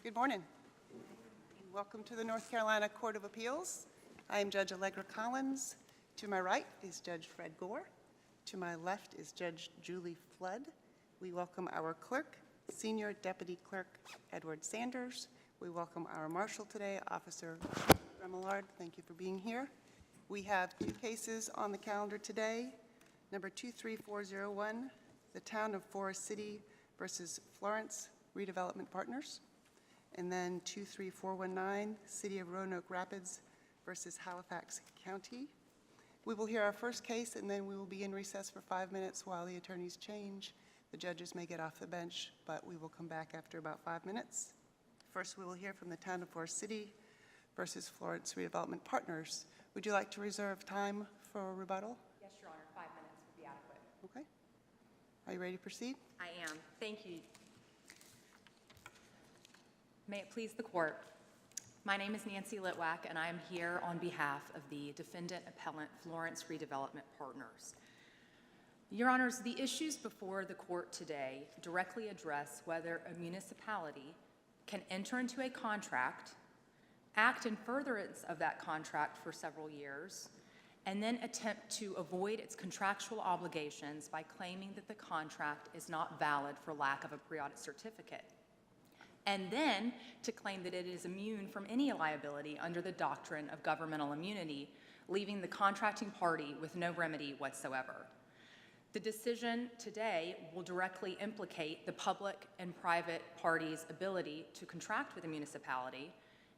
Good morning. Welcome to the North Carolina Court of Appeals. I am Judge Allegra Collins. To my right is Judge Fred Gore. To my left is Judge Julie Flood. We welcome our clerk, Senior Deputy Clerk Edward Sanders. We welcome our marshal today, Officer Remillard. Thank you for being here. We have two cases on the calendar today. Number 23401, the Town of Forest City versus Florence Redevelopment Partners. And then 23419, City of Roanoke Rapids versus Halifax County. We will hear our first case, and then we will be in recess for 5 minutes while the attorneys change. The judges may get off the bench, but we will come back after about 5 minutes. First, we will hear from the Town of Forest City versus Florence Redevelopment Partners. Would you like to reserve time for rebuttal? Yes, Your Honor. 5 minutes would be adequate. Okay. Are you ready to proceed? I am. Thank you. May it please the court. My name is Nancy Litwack, and I am here on behalf of the defendant appellant Florence Redevelopment Partners. Your Honors, the issues before the court today directly address whether a municipality can enter into a contract, act in furtherance of that contract for several years, and then attempt to avoid its contractual obligations by claiming that the contract is not valid for lack of a periodic certificate, and then to claim that it is immune from any liability under the doctrine of governmental immunity, leaving the contracting party with no remedy whatsoever. The decision today will directly implicate the public and private parties' ability to contract with a municipality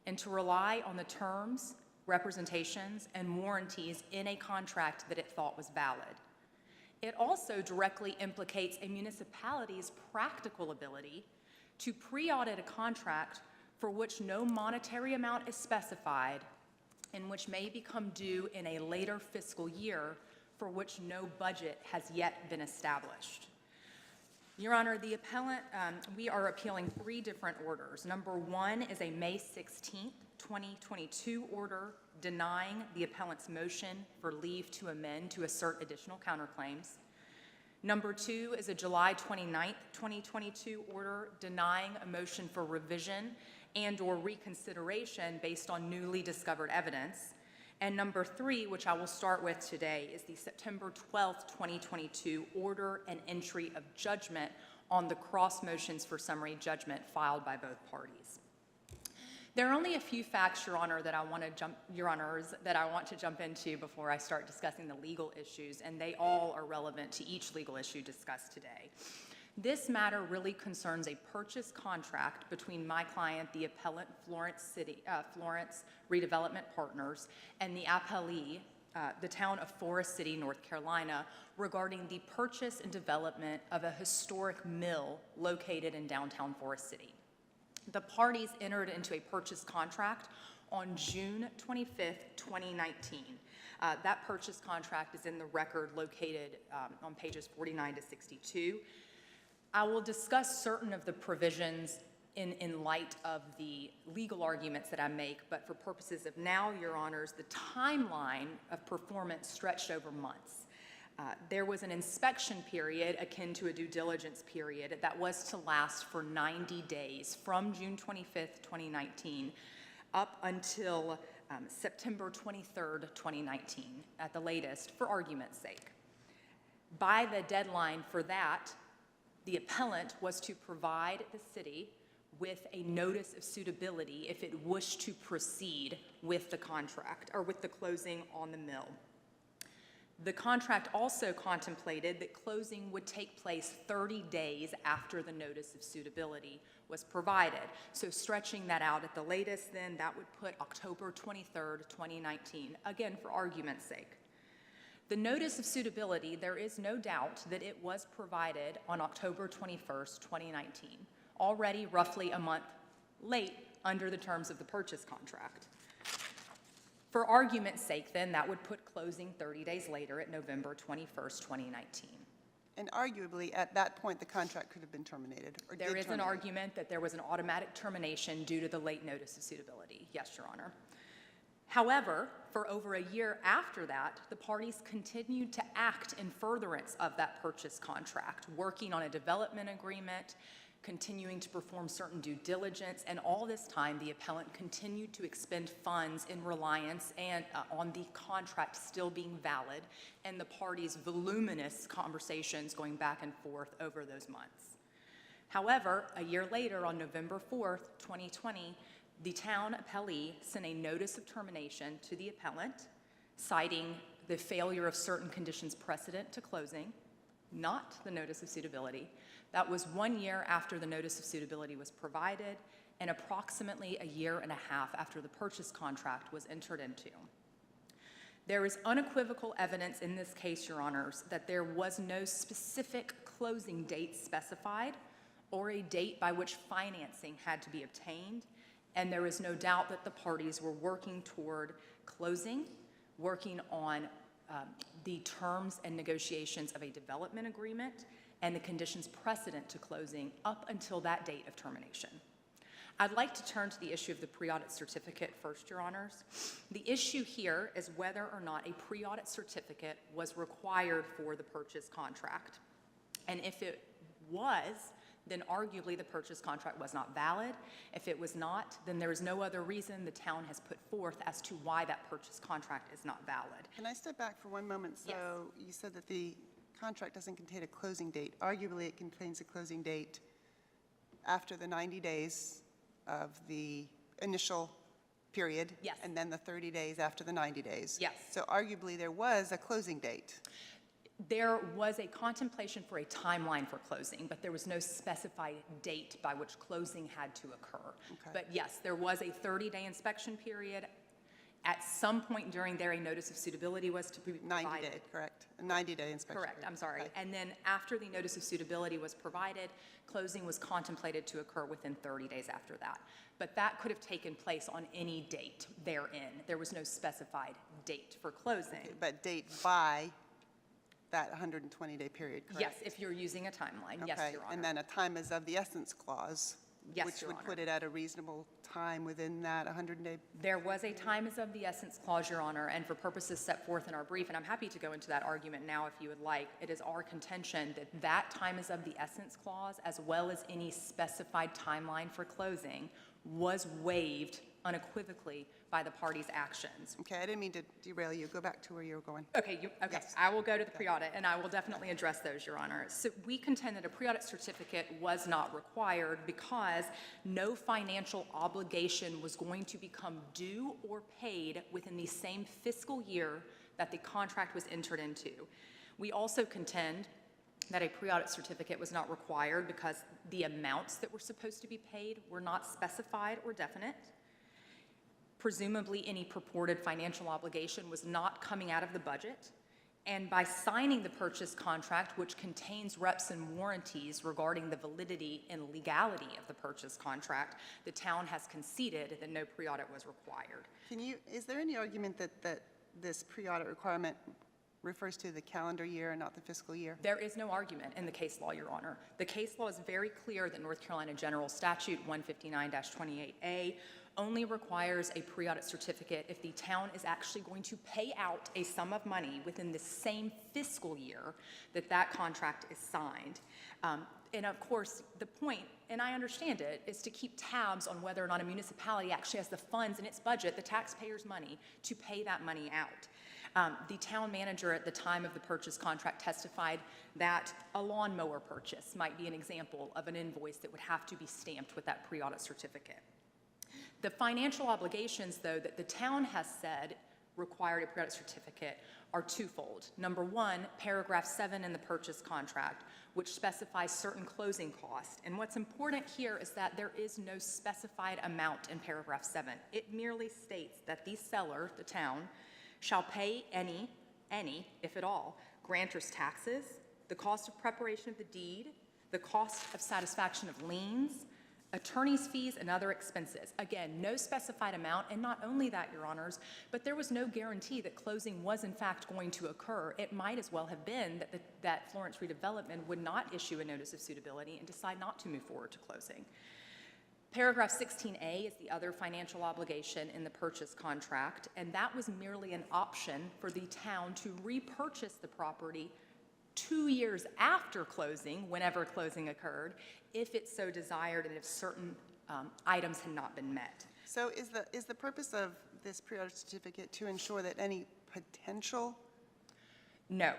and to rely on the terms, representations, and warranties in a contract that it thought was valid. It also directly implicates a municipality's practical ability to pre-audit a contract for which no monetary amount is specified and which may become due in a later fiscal year for which no budget has yet been established. Your Honor, the appellant, we are appealing 3 different orders. Number 1 is a May 16th, 2022 order denying the appellant's motion for leave to amend to assert additional counterclaims. Number 2 is a July 29th, 2022 order denying a motion for revision and/or reconsideration based on newly discovered evidence. And number 3, which I will start with today, is the September 12th, 2022 order and entry of judgment on the cross motions for summary judgment filed by both parties. There are only a few facts, Your Honor, that I want to jump into before I start discussing the legal issues, and they all are relevant to each legal issue discussed today. This matter really concerns a purchase contract between my client, the appellant Florence Redevelopment Partners, and the appellee, the Town of Forest City, North Carolina, regarding the purchase and development of a historic mill located in downtown Forest City. The parties entered into a purchase contract on June 25th, 2019. That purchase contract is in the record located on pages 49 to 62. I will discuss certain of the provisions in light of the legal arguments that I make, but for purposes of now, Your Honors, the timeline of performance stretched over months. There was an inspection period akin to a due diligence period that was to last for 90 days from June 25th, 2019 up until September 23rd, 2019 at the latest, for argument's sake. By the deadline for that, the appellant was to provide the city with a notice of suitability if it wished to proceed with the contract or with the closing on the mill. The contract also contemplated that closing would take place 30 days after the notice of suitability was provided. So stretching that out at the latest, then that would put October 23rd, 2019, again for argument's sake. The notice of suitability, there is no doubt that it was provided on October 21st, 2019, already roughly a month late under the terms of the purchase contract. For argument's sake, then, that would put closing 30 days later at November 21st, 2019. And arguably, at that point, the contract could have been terminated, or There is an argument that there was an automatic termination due to the late notice of suitability. Yes, Your Honor. However, for over a year after that, the parties continued to act in furtherance of that purchase contract, working on a development agreement, continuing to perform certain due diligence, and all this time, the appellant continued to expend funds in reliance and on the contract still being valid, and the parties' voluminous conversations going back and forth over those months. However, a year later, on November 4th, 2020, the town appellee sent a notice of termination to the appellant, citing the failure of certain conditions precedent to closing, not the notice of suitability. That was 1 year after the notice of suitability was provided and approximately a year and a half after the purchase contract was entered into. There is unequivocal evidence in this case, Your Honors, that there was no specific closing date specified or a date by which financing had to be obtained, and there is no doubt that the parties were working toward closing, working on the terms and negotiations of a development agreement, and the conditions precedent to closing up until that date of termination. I'd like to turn to the issue of the pre-audit certificate first, Your Honors. The issue here is whether or not a pre-audit certificate was required for the purchase contract. And if it was, then arguably the purchase contract was not valid. If it was not, then there is no other reason the town has put forth as to why that purchase contract is not valid. Can I step back for one moment? Yes. So you said that the contract doesn't contain a closing date. Arguably, it contains a closing date after the 90 days of the initial period. Yes. And then the 30 days after the 90 days. Yes. So arguably, there was a closing date. There was a contemplation for a timeline for closing, but there was no specified date by which closing had to occur. Okay. But yes, there was a 30-day inspection period. At some point during there, a notice of suitability was to be provided. 90-day, correct. A 90-day inspection Correct, period. I'm sorry. Okay. And then after the notice of suitability was provided, closing was contemplated to occur within 30 days after that. But that could have taken place on any date therein. There was no specified date for closing. Okay, but date by that 120-day period, correct? Yes, if you're using a timeline, yes, Okay, Your Honor. and then a time is of the essence clause, Yes, which Your would Honor. put it at a reasonable time within that 100-day. There was a time is of the essence clause, Your Honor, and for purposes set forth in our brief, and I'm happy to go into that argument now if you would like, it is our contention that that time is of the essence clause, as well as any specified timeline for closing, was waived unequivocally by the parties' actions. Okay, I didn't mean to derail you. Go back to where you were going. Okay, Yes. I will go to the pre-audit, and I will definitely address those, Your Honor. So we contend that a pre-audit certificate was not required because no financial obligation was going to become due or paid within the same fiscal year that the contract was entered into. We also contend that a pre-audit certificate was not required because the amounts that were supposed to be paid were not specified or definite. Presumably, any purported financial obligation was not coming out of the budget. And by signing the purchase contract, which contains reps and warranties regarding the validity and legality of the purchase contract, the town has conceded that no pre-audit was required. Is there any argument that this pre-audit requirement refers to the calendar year and not the fiscal year? There is no argument in the case law, Your Honor. The case law is very clear that North Carolina General Statute 159-28A only requires a pre-audit certificate if the town is actually going to pay out a sum of money within the same fiscal year that that contract is signed. And of course, the point, and I understand it, is to keep tabs on whether or not a municipality actually has the funds in its budget, the taxpayers' money, to pay that money out. The town manager at the time of the purchase contract testified that a lawnmower purchase might be an example of an invoice that would have to be stamped with that pre-audit certificate. The financial obligations, though, that the town has said required a pre-audit certificate are twofold. Number one, paragraph 7 in the purchase contract, which specifies certain closing costs. And what's important here is that there is no specified amount in paragraph 7. It merely states that the seller, the town, shall pay any, if at all, grantor's taxes, the cost of preparation of the deed, the cost of satisfaction of liens, attorney's fees, and other expenses. Again, no specified amount, and not only that, Your Honors, but there was no guarantee that closing was in fact going to occur. It might as well have been that Florence Rede Development would not issue a notice of suitability and decide not to move forward to closing. Paragraph 16A is the other financial obligation in the purchase contract, and that was merely an option for the town to repurchase the property 2 years after closing, whenever closing occurred, if it so desired and if certain items had not been met. So is the purpose of this pre-audit certificate to ensure that any potential? No.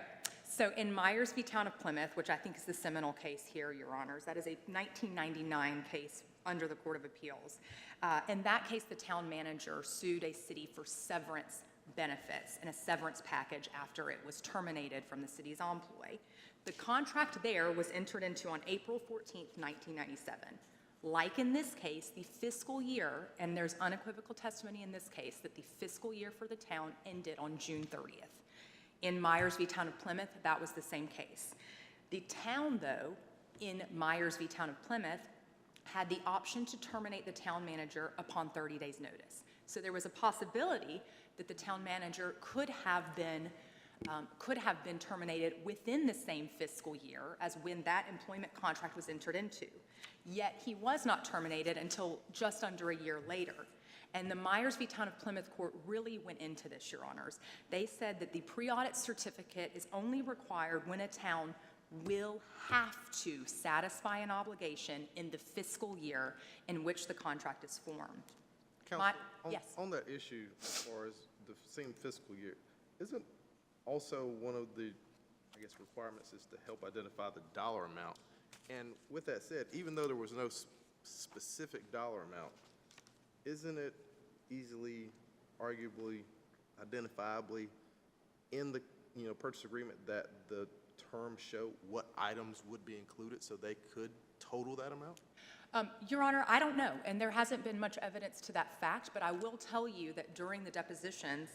So in Myers v. Town of Plymouth, which I think is the seminal case here, Your Honors, that is a 1999 case under the Court of Appeals. In that case, the town manager sued a city for severance benefits and a severance package after it was terminated from the city's employ. The contract there was entered into on April 14th, 1997. Like in this case, the fiscal year, and there's unequivocal testimony in this case, that the fiscal year for the town ended on June 30th. In Myers v. Town of Plymouth, that was the same case. The town, though, in Myers v. Town of Plymouth, had the option to terminate the town manager upon 30 days' notice. So there was a possibility that the town manager could have been terminated within the same fiscal year as when that employment contract was entered into. Yet he was not terminated until just under a year later. And the Myers v. Town of Plymouth court really went into this, Your Honors. They said that the pre-audit certificate is only required when a town will have to satisfy an obligation in the fiscal year in which the contract is formed. Counsel, Yes. on that issue, as far as the same fiscal year, isn't also one of the, I guess, requirements is to help identify the dollar amount? And with that said, even though there was no specific dollar amount, isn't it easily, arguably, identifiably in the purchase agreement that the terms show what items would be included so they could total that amount? Your Honor, I don't know, and there hasn't been much evidence to that fact, but I will tell you that during the depositions,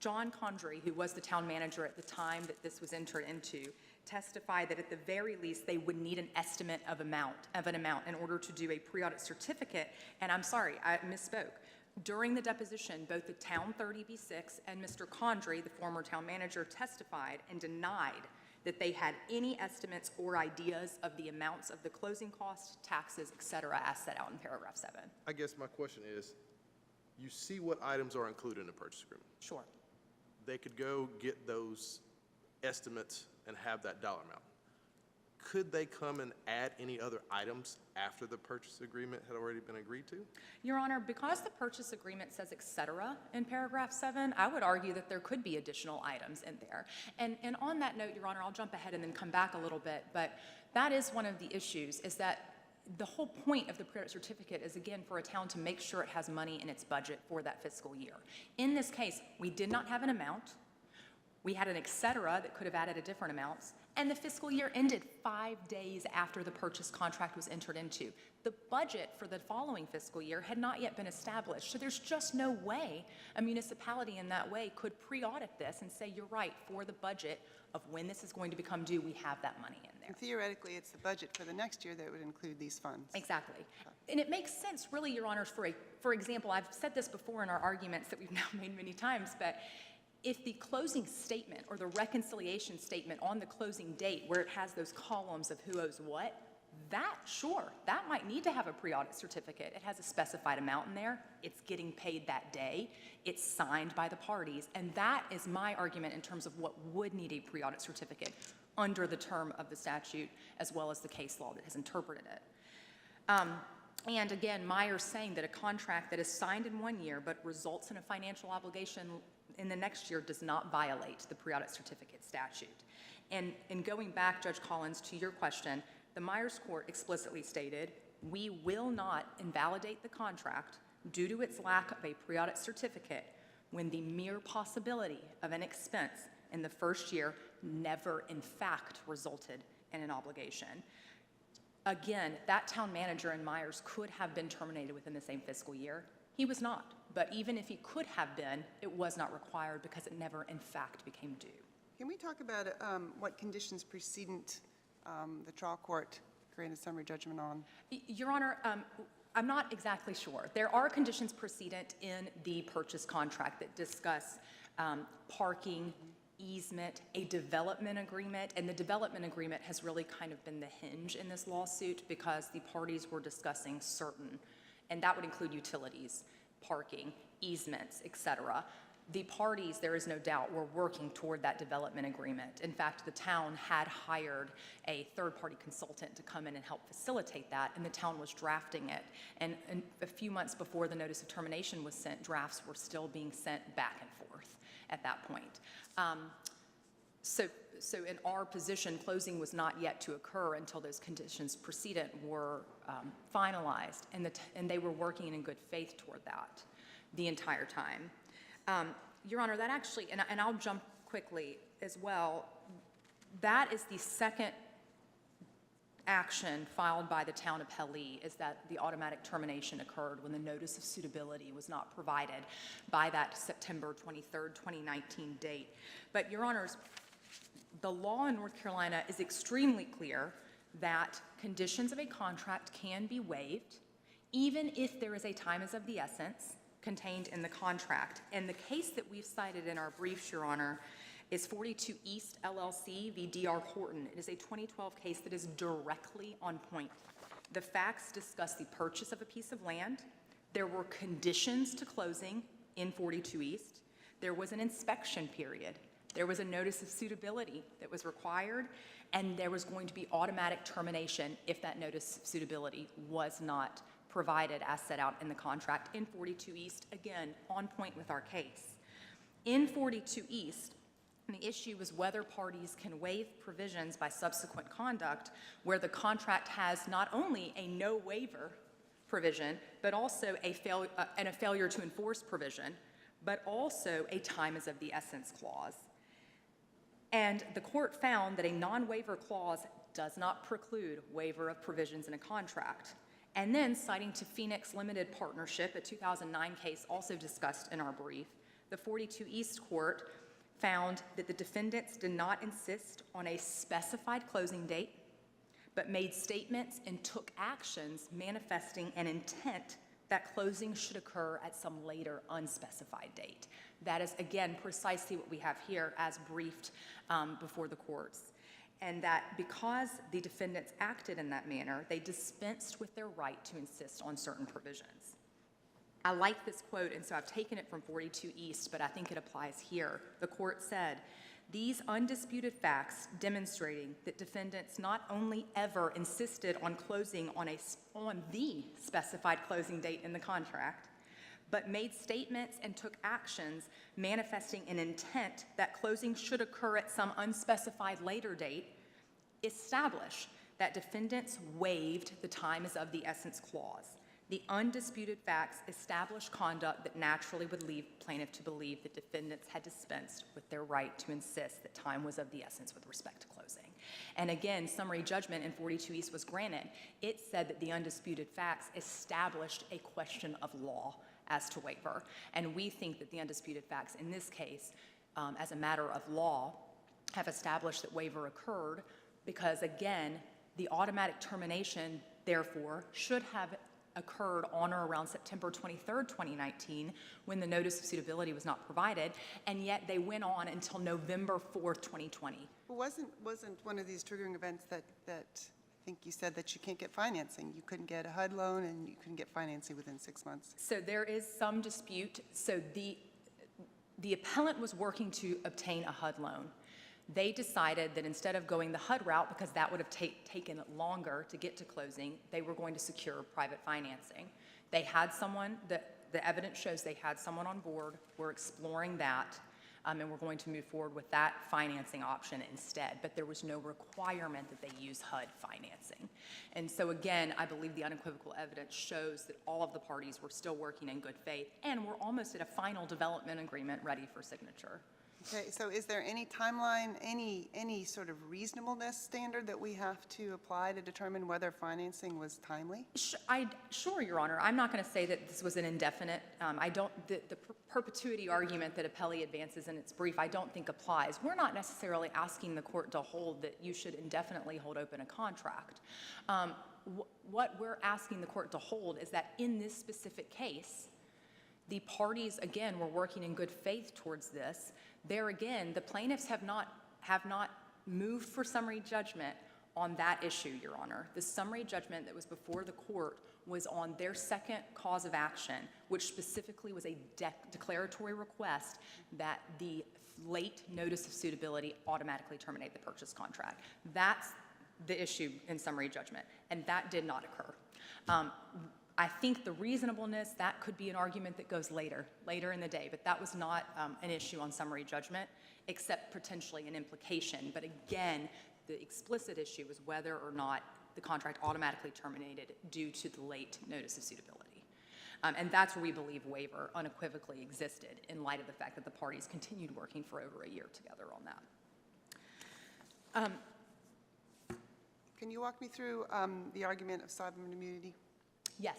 John Condrey, who was the town manager at the time that this was entered into, testified that at the very least they would need an estimate of an amount in order to do a pre-audit certificate. And I'm sorry, I misspoke. During the deposition, both the town 30B6 and Mr. Condrey, the former town manager, testified and denied that they had any estimates or ideas of the amounts of the closing costs, taxes, et cetera, as set out in paragraph 7. I guess my question is, you see what items are included in the purchase agreement. Sure. They could go get those estimates and have that dollar amount. Could they come and add any other items after the purchase agreement had already been agreed to? Your Honor, because the purchase agreement says et cetera in paragraph 7, I would argue that there could be additional items in there. And on that note, Your Honor, I'll jump ahead and then come back a little bit, but that is one of the issues, is that the whole point of the pre-audit certificate is, again, for a town to make sure it has money in its budget for that fiscal year. In this case, we did not have an amount. We had an et cetera that could have added a different amounts, and the fiscal year ended 5 days after the purchase contract was entered into. The budget for the following fiscal year had not yet been established, so there's just no way a municipality in that way could pre-audit this and say, you're right, for the budget of when this is going to become due, we have that money in there. And theoretically, it's the budget for the next year that would include these funds. Exactly. And it makes sense, really, Your Honors, for example, I've said this before in our arguments that we've now made many times, but if the closing statement or the reconciliation statement on the closing date where it has those columns of who owes what, that might need to have a pre-audit certificate. It has a specified amount in there. It's getting paid that day. It's signed by the parties. And that is my argument in terms of what would need a pre-audit certificate under the term of the statute as well as the case law that has interpreted it. And again, Myers saying that a contract that is signed in 1 year but results in a financial obligation in the next year does not violate the pre-audit certificate statute. And in going back, Judge Collins, to your question, the Myers court explicitly stated, we will not invalidate the contract due to its lack of a pre-audit certificate when the mere possibility of an expense in the first year never in fact resulted in an obligation. Again, that town manager in Myers could have been terminated within the same fiscal year. He was not, but even if he could have been, it was not required because it never in fact became due. Can we talk about what conditions precedent the trial court granted summary judgment on? Your Honor, I'm not exactly sure. There are conditions precedent in the purchase contract that discuss parking, easement, a development agreement, and the development agreement has really kind of been the hinge in this lawsuit because the parties were discussing certain, and that would include utilities, parking, easements, et cetera. The parties, there is no doubt, were working toward that development agreement. In fact, the town had hired a third-party consultant to come in and help facilitate that, and the town was drafting it. And a few months before the notice of termination was sent, drafts were still being sent back and forth at that point. So in our position, closing was not yet to occur until those conditions precedent were finalized, and they were working in good faith toward that the entire time. Your Honor, that actually, and I'll jump quickly as well, that is the second action filed by the town appellee, is that the automatic termination occurred when the notice of suitability was not provided by that September 23rd, 2019 date. But Your Honors, the law in North Carolina is extremely clear that conditions of a contract can be waived even if there is a time is of the essence contained in the contract. And the case that we've cited in our briefs, Your Honor, is 42 East LLC v. D.R. Horton. It is a 2012 case that is directly on point. The facts discuss the purchase of a piece of land. There were conditions to closing in 42 East. There was an inspection period. There was a notice of suitability that was required, and there was going to be automatic termination if that notice of suitability was not provided as set out in the contract in 42 East, again, on point with our case. In 42 East, the issue was whether parties can waive provisions by subsequent conduct where the contract has not only a no waiver provision, but also a failure to enforce provision, but also a time is of the essence clause. And the court found that a non-waiver clause does not preclude waiver of provisions in a contract. And then, citing to Phoenix Limited Partnership, a 2009 case also discussed in our brief, the 42 East Court found that the defendants did not insist on a specified closing date, but made statements and took actions manifesting an intent that closing should occur at some later unspecified date. That is, again, precisely what we have here as briefed before the courts. And that because the defendants acted in that manner, they dispensed with their right to insist on certain provisions. I like this quote, and so I've taken it from 42 East, but I think it applies here. The court said, "These undisputed facts demonstrating that defendants not only ever insisted on closing on the specified closing date in the contract, but made statements and took actions manifesting an intent that closing should occur at some unspecified later date, establish that defendants waived the time is of the essence clause. The undisputed facts establish conduct that naturally would lead plaintiff to believe that defendants had dispensed with their right to insist that time was of the essence with respect to closing." And again, summary judgment in 42 East was granted. It said that the undisputed facts established a question of law as to waiver. And we think that the undisputed facts in this case, as a matter of law, have established that waiver occurred because, again, the automatic termination, therefore, should have occurred on or around September 23rd, 2019, when the notice of suitability was not provided, and yet they went on until November 4th, 2020. Well, wasn't one of these triggering events that I think you said that you can't get financing? You couldn't get a HUD loan and you couldn't get financing within 6 months. So there is some dispute. So the appellant was working to obtain a HUD loan. They decided that instead of going the HUD route, because that would have taken longer to get to closing, they were going to secure private financing. They had someone, the evidence shows they had someone on board. We're exploring that, and we're going to move forward with that financing option instead. But there was no requirement that they use HUD financing. And so again, I believe the unequivocal evidence shows that all of the parties were still working in good faith, and we're almost at a final development agreement ready for signature. Okay, so is there any timeline, any sort of reasonableness standard that we have to apply to determine whether financing was timely? Sure, Your Honor. I'm not going to say that this was an indefinite. The perpetuity argument that appellee advances in its brief, I don't think applies. We're not necessarily asking the court to hold that you should indefinitely hold open a contract. What we're asking the court to hold is that in this specific case, the parties, again, were working in good faith towards this. There again, the plaintiffs have not moved for summary judgment on that issue, Your Honor. The summary judgment that was before the court was on their second cause of action, which specifically was a declaratory request that the late notice of suitability automatically terminate the purchase contract. That's the issue in summary judgment, and that did not occur. I think the reasonableness, that could be an argument that goes later in the day, but that was not an issue on summary judgment, except potentially an implication. But again, the explicit issue was whether or not the contract automatically terminated due to the late notice of suitability. And that's where we believe waiver unequivocally existed in light of the fact that the parties continued working for over a year together on that. Can you walk me through the argument of sovereign immunity? Yes,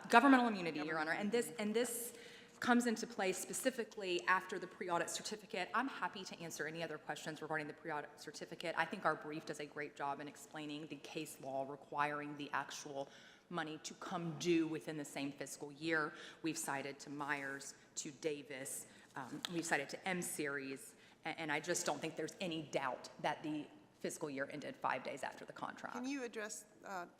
governmental immunity, Your Honor, and this comes into play specifically after the pre-audit certificate. I'm happy to answer any other questions regarding the pre-audit certificate. I think our brief does a great job in explaining the case law requiring the actual money to come due within the same fiscal year. We've cited to Myers, to Davis, we've cited to M-Series, and I just don't think there's any doubt that the fiscal year ended 5 days after the contract. Can you address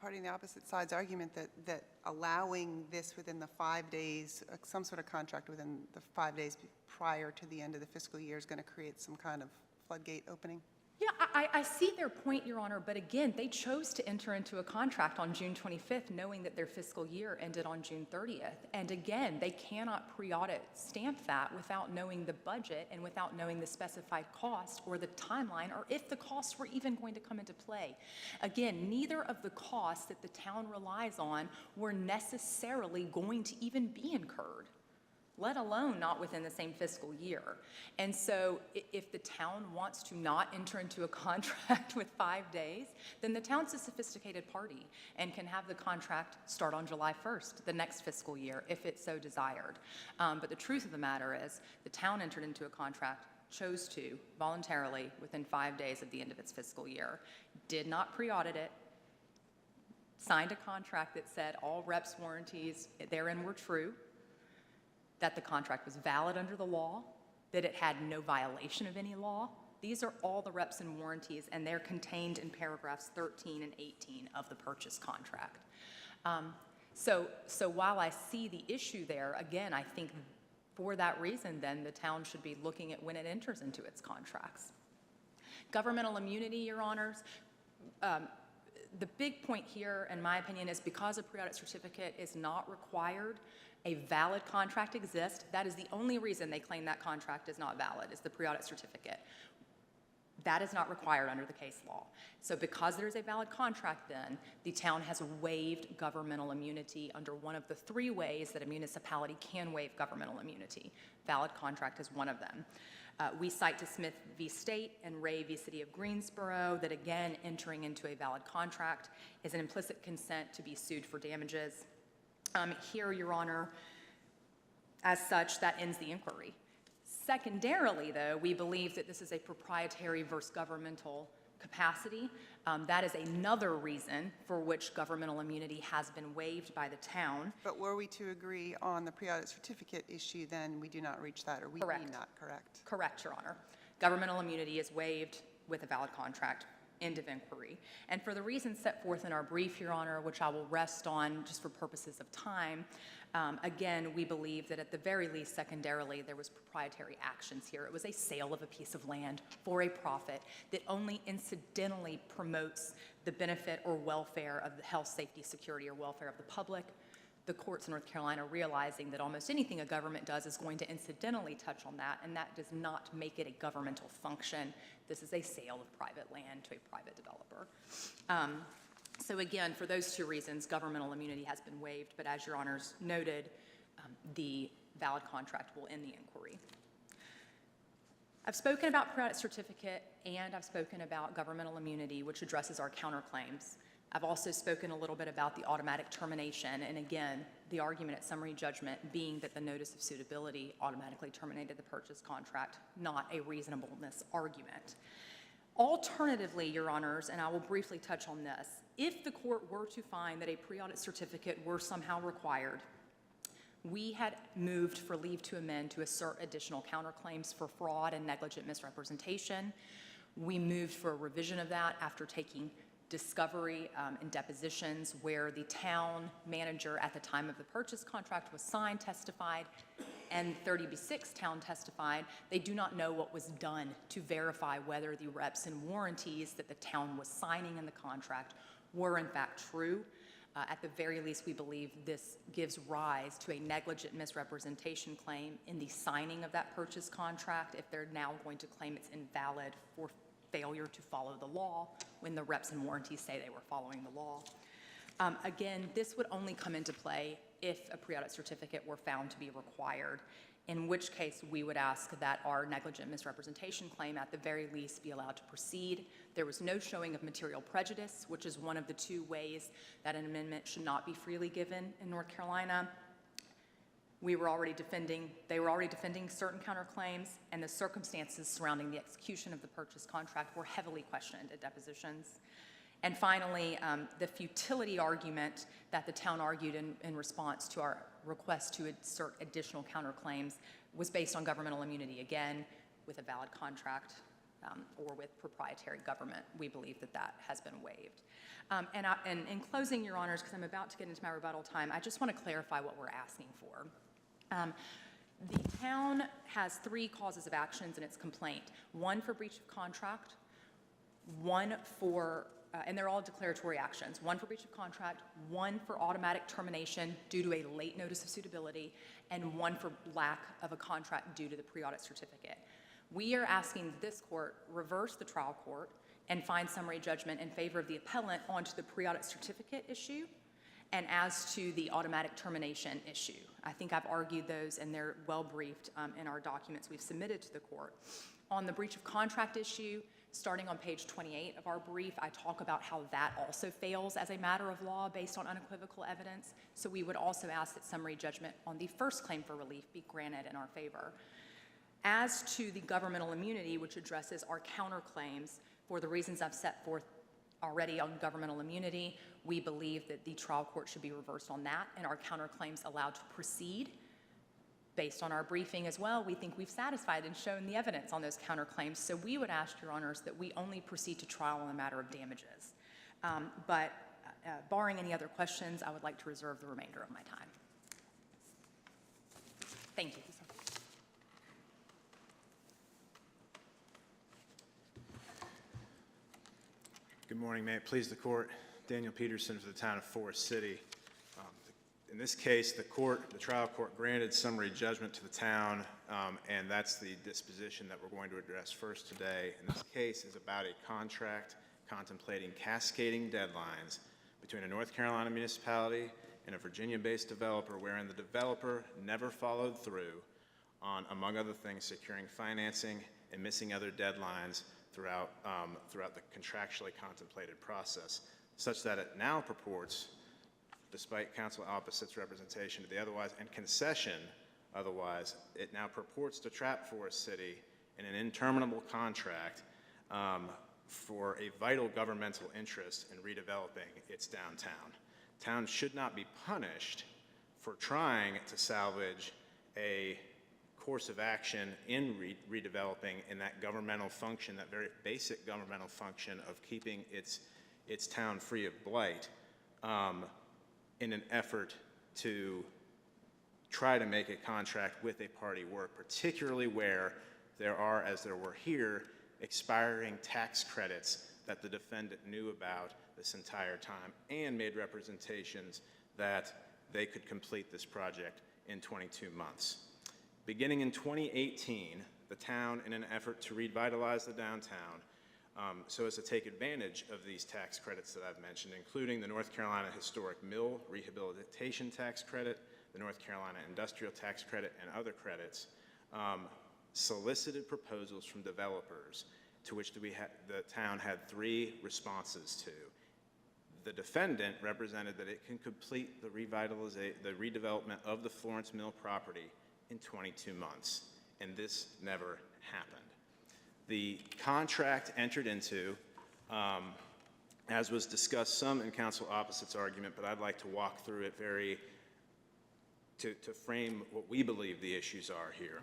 parting the opposite side's argument that allowing this within the 5 days, some sort of contract within the 5 days prior to the end of the fiscal year is going to create some kind of floodgate opening? Yeah, I see their point, Your Honor, but again, they chose to enter into a contract on June 25th knowing that their fiscal year ended on June 30th. And again, they cannot pre-audit stamp that without knowing the budget and without knowing the specified cost or the timeline or if the costs were even going to come into play. Again, neither of the costs that the town relies on were necessarily going to even be incurred, let alone not within the same fiscal year. And so if the town wants to not enter into a contract with 5 days, then the town's a sophisticated party and can have the contract start on July 1st, the next fiscal year, if it's so desired. But the truth of the matter is the town entered into a contract, chose to voluntarily within 5 days of the end of its fiscal year, did not pre-audit it, signed a contract that said all reps warranties therein were true, that the contract was valid under the law, that it had no violation of any law. These are all the reps and warranties, and they're contained in paragraphs 13 and 18 of the purchase contract. So while I see the issue there, again, I think for that reason, then, the town should be looking at when it enters into its contracts. Governmental immunity, Your Honors. The big point here, in my opinion, is because a pre-audit certificate is not required, a valid contract exists. That is the only reason they claim that contract is not valid, is the pre-audit certificate. That is not required under the case law. So because there's a valid contract then, the town has waived governmental immunity under one of the 3 ways that a municipality can waive governmental immunity. Valid contract is one of them. We cite to Smith v. State and Ray v. City of Greensboro that, again, entering into a valid contract is an implicit consent to be sued for damages. Here, Your Honor, as such, that ends the inquiry. Secondarily, though, we believe that this is a proprietary versus governmental capacity. That is another reason for which governmental immunity has been waived by the town. But were we to agree on the pre-audit certificate issue, then we do not reach that, or we need not, correct? Correct, Your Honor. Governmental immunity is waived with a valid contract. End of inquiry. And for the reasons set forth in our brief, Your Honor, which I will rest on just for purposes of time, again, we believe that at the very least, secondarily, there was proprietary actions here. It was a sale of a piece of land for a profit that only incidentally promotes the benefit or welfare of the health, safety, security, or welfare of the public. The courts in North Carolina realizing that almost anything a government does is going to incidentally touch on that, and that does not make it a governmental function. This is a sale of private land to a private developer. So again, for those 2 reasons, governmental immunity has been waived, but as Your Honors noted, the valid contract will end the inquiry. I've spoken about pre-audit certificate, and I've spoken about governmental immunity, which addresses our counterclaims. I've also spoken a little bit about the automatic termination, and again, the argument at summary judgment being that the notice of suitability automatically terminated the purchase contract, not a reasonableness argument. Alternatively, Your Honors, and I will briefly touch on this, if the court were to find that a pre-audit certificate were somehow required, we had moved for leave to amend to assert additional counterclaims for fraud and negligent misrepresentation. We moved for a revision of that after taking discovery and depositions where the town manager at the time of the purchase contract was signed testified, and 30B6 town testified. They do not know what was done to verify whether the reps and warranties that the town was signing in the contract were in fact true. At the very least, we believe this gives rise to a negligent misrepresentation claim in the signing of that purchase contract if they're now going to claim it's invalid for failure to follow the law when the reps and warranties say they were following the law. Again, this would only come into play if a pre-audit certificate were found to be required, in which case we would ask that our negligent misrepresentation claim at the very least be allowed to proceed. There was no showing of material prejudice, which is one of the two ways that an amendment should not be freely given in North Carolina. They were already defending certain counterclaims, and the circumstances surrounding the execution of the purchase contract were heavily questioned at depositions. And finally, the futility argument that the town argued in response to our request to insert additional counterclaims was based on governmental immunity, again, with a valid contract or with proprietary government. We believe that that has been waived. And in closing, Your Honors, because I'm about to get into my rebuttal time, I just want to clarify what we're asking for. The town has 3 causes of actions in its complaint, one for breach of contract, one for, and they're all declaratory actions, one for breach of contract, one for automatic termination due to a late notice of suitability, and one for lack of a contract due to the pre-audit certificate. We are asking that this court reverse the trial court and find summary judgment in favor of the appellant onto the pre-audit certificate issue and as to the automatic termination issue. I think I've argued those, and they're well briefed in our documents we've submitted to the court. On the breach of contract issue, starting on page 28 of our brief, I talk about how that also fails as a matter of law based on unequivocal evidence. So we would also ask that summary judgment on the first claim for relief be granted in our favor. As to the governmental immunity, which addresses our counterclaims, for the reasons I've set forth already on governmental immunity, we believe that the trial court should be reversed on that and our counterclaims allowed to proceed. Based on our briefing as well, we think we've satisfied and shown the evidence on those counterclaims, so we would ask, Your Honors, that we only proceed to trial on a matter of damages. But barring any other questions, I would like to reserve the remainder of my time. Thank you. Good morning. May it please the court. Daniel Peterson for the town of Forest City. In this case, the trial court granted summary judgment to the town, and that's the disposition that we're going to address first today. And this case is about a contract contemplating cascading deadlines between a North Carolina municipality and a Virginia-based developer, wherein the developer never followed through on, among other things, securing financing and missing other deadlines throughout the contractually contemplated process, such that it now purports, despite counsel opposite's representation to the otherwise and concession otherwise, it now purports to trap Forest City in an interminable contract for a vital governmental interest in redeveloping its downtown. Town should not be punished for trying to salvage a course of action in redeveloping in that governmental function, that very basic governmental function of keeping its town free of blight, in an effort to try to make a contract with a party work, particularly where there are, as there were here, expiring tax credits that the defendant knew about this entire time and made representations that they could complete this project in 22 months. Beginning in 2018, the town, in an effort to revitalize the downtown, so as to take advantage of these tax credits that I've mentioned, including the North Carolina Historic Mill Rehabilitation Tax Credit, the North Carolina Industrial Tax Credit, and other credits, solicited proposals from developers to which the town had 3 responses to. The defendant represented that it can complete the redevelopment of the Florence Mill property in 22 months, and this never happened. The contract entered into, as was discussed some in counsel opposite's argument, but I'd like to walk through it to frame what we believe the issues are here.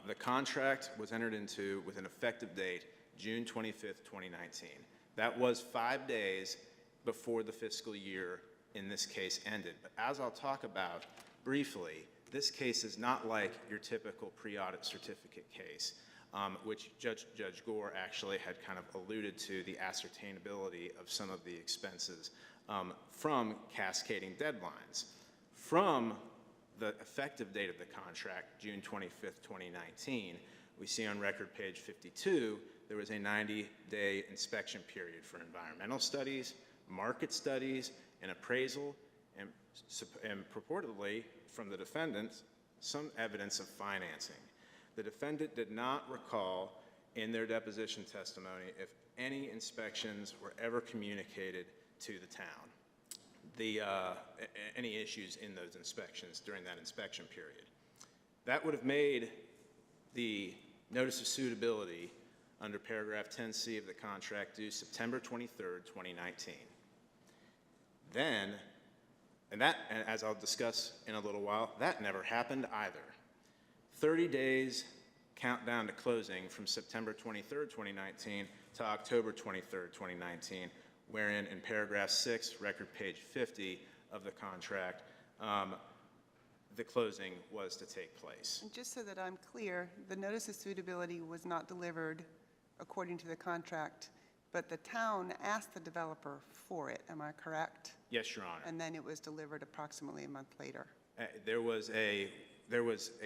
The contract was entered into with an effective date, June 25th, 2019. That was 5 days before the fiscal year in this case ended. But as I'll talk about briefly, this case is not like your typical pre-audit certificate case, which Judge Gore actually had kind of alluded to the ascertainability of some of the expenses from cascading deadlines. From the effective date of the contract, June 25th, 2019, we see on record page 52, there was a 90-day inspection period for environmental studies, market studies, and appraisal, and purportedly from the defendant, some evidence of financing. The defendant did not recall in their deposition testimony if any inspections were ever communicated to the town, any issues in those inspections during that inspection period. That would have made the notice of suitability under paragraph 10C of the contract due September 23rd, 2019. Then, and as I'll discuss in a little while, that never happened either. 30 days countdown to closing from September 23rd, 2019 to October 23rd, 2019, wherein in paragraph 6, record page 50 of the contract, the closing was to take place. And just so that I'm clear, the notice of suitability was not delivered according to the contract, but the town asked the developer for it, am I correct? Yes, Your Honor. And then it was delivered approximately a month later. There was a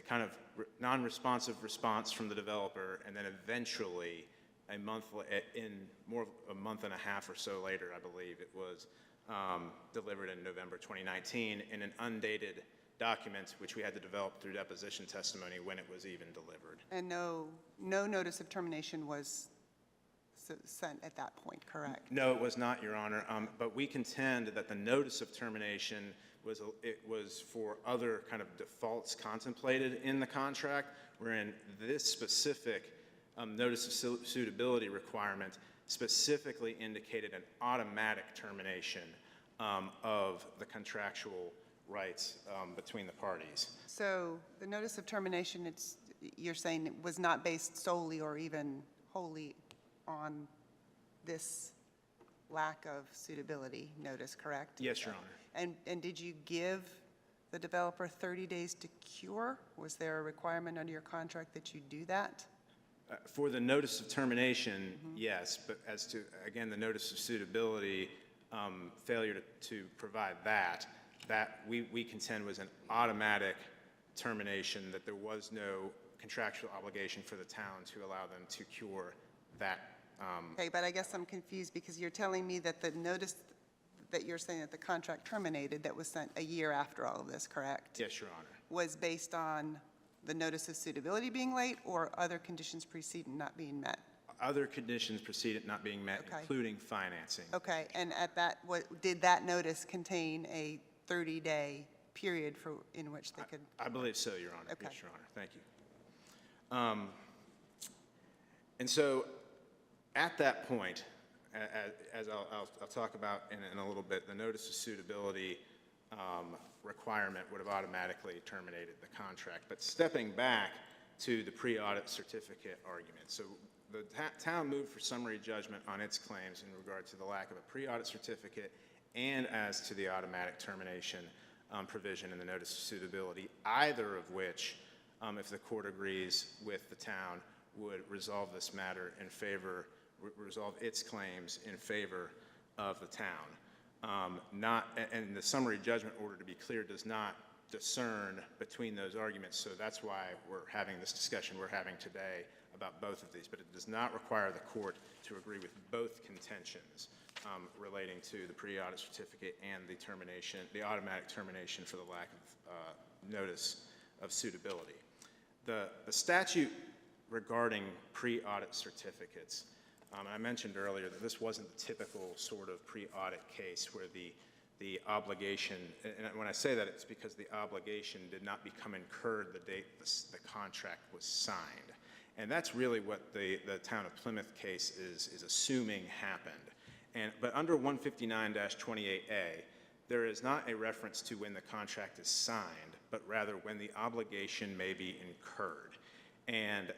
kind of non-responsive response from the developer, and then eventually a month and a half or so later, I believe it was delivered in November 2019 in an undated document, which we had to develop through deposition testimony when it was even delivered. And no notice of termination was sent at that point, correct? No, it was not, Your Honor. But we contend that the notice of termination was for other kind of defaults contemplated in the contract, wherein this specific notice of suitability requirement specifically indicated an automatic termination of the contractual rights between the parties. So the notice of termination, you're saying it was not based solely or even wholly on this lack of suitability notice, correct? Yes, Your Honor. And did you give the developer 30 days to cure? Was there a requirement under your contract that you do that? For the notice of termination, yes, but as to, again, the notice of suitability, failure to provide that we contend was an automatic termination, that there was no contractual obligation for the town to allow them to cure that. Okay, but I guess I'm confused because you're telling me that the notice that you're saying that the contract terminated that was sent a year after all of this, correct? Yes, Your Honor. Was based on the notice of suitability being late or other conditions preceding not being met? Other conditions preceded not being met, Okay. including financing. Okay, and at that, did that notice contain a 30-day period in which they could? I believe so, Your Honor. Okay. Yes, Your Honor. Thank you. And so, at that point, as I'll talk about in a little bit, the notice of suitability requirement would have automatically terminated the contract. But stepping back to the pre-audit certificate argument, so the town moved for summary judgment on its claims in regard to the lack of a pre-audit certificate and as to the automatic termination provision in the notice of suitability, either of which, if the court agrees with the town, would resolve this matter in favor, resolve its claims in favor of the town. And the summary judgment order, to be clear, does not discern between those arguments, so that's why we're having this discussion we're having today about both of these, but it does not require the court to agree with both contentions relating to the pre-audit certificate and the termination, the automatic termination for the lack of notice of suitability. The statute regarding pre-audit certificates, and I mentioned earlier that this wasn't the typical sort of pre-audit case where the obligation, and when I say that, it's because the obligation did not become incurred the date the contract was signed. And that's really what the town of Plymouth case is assuming happened. But under 159-28A, there is not a reference to when the contract is signed, but rather when the obligation may be incurred. And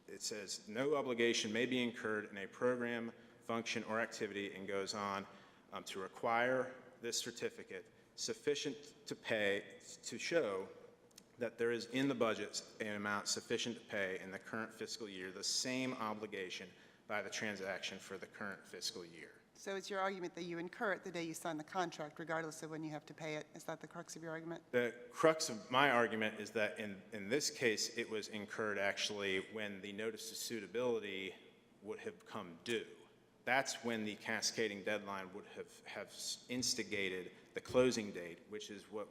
it says, no obligation may be incurred in a program function, or activity, and goes on to require this certificate sufficient to pay, to show that there is in the budget an amount sufficient to pay in the current fiscal year the same obligation by the transaction for the current fiscal year. So it's your argument that you incur it the day you sign the contract, regardless of when you have to pay it? Is that the crux of your argument? The crux of my argument is that in this case, it was incurred actually when the notice of suitability would have come due. That's when the cascading deadline would have instigated the closing date, which is what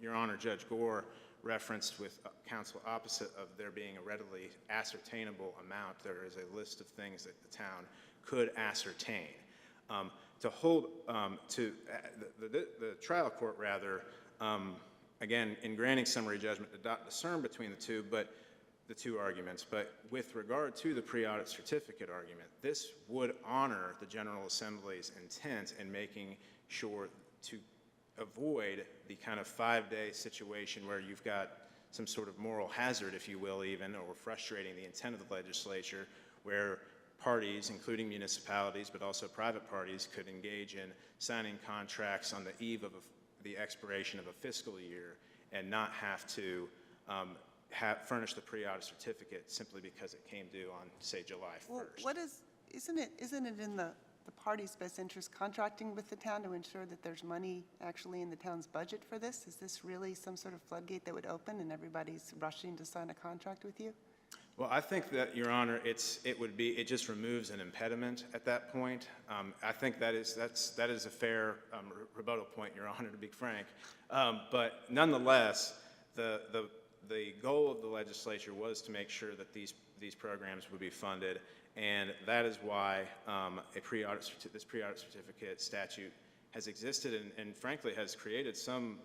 Your Honor, Judge Gore referenced with counsel opposite of there being a readily ascertainable amount. There is a list of things that the town could ascertain. The trial court, rather, again, in granting summary judgment, did not discern between the two arguments, but with regard to the pre-audit certificate argument, this would honor the General Assembly's intent in making sure to avoid the kind of 5-day situation where you've got some sort of moral hazard, if you will, even, or frustrating the intent of the legislature, where parties, including municipalities, but also private parties, could engage in signing contracts on the eve of the expiration of a fiscal year and not have to furnish the pre-audit certificate simply because it came due on, say, July 1st. Well, isn't it in the party's best interest contracting with the town to ensure that there's money actually in the town's budget for this? Is this really some sort of floodgate that would open and everybody's rushing to sign a contract with you? Well, I think that, Your Honor, it just removes an impediment at that point. I think that is a fair rebuttal point, Your Honor, to be frank. But nonetheless, the goal of the legislature was to make sure that these programs would be funded, and that is why this pre-audit certificate statute has existed and frankly has created some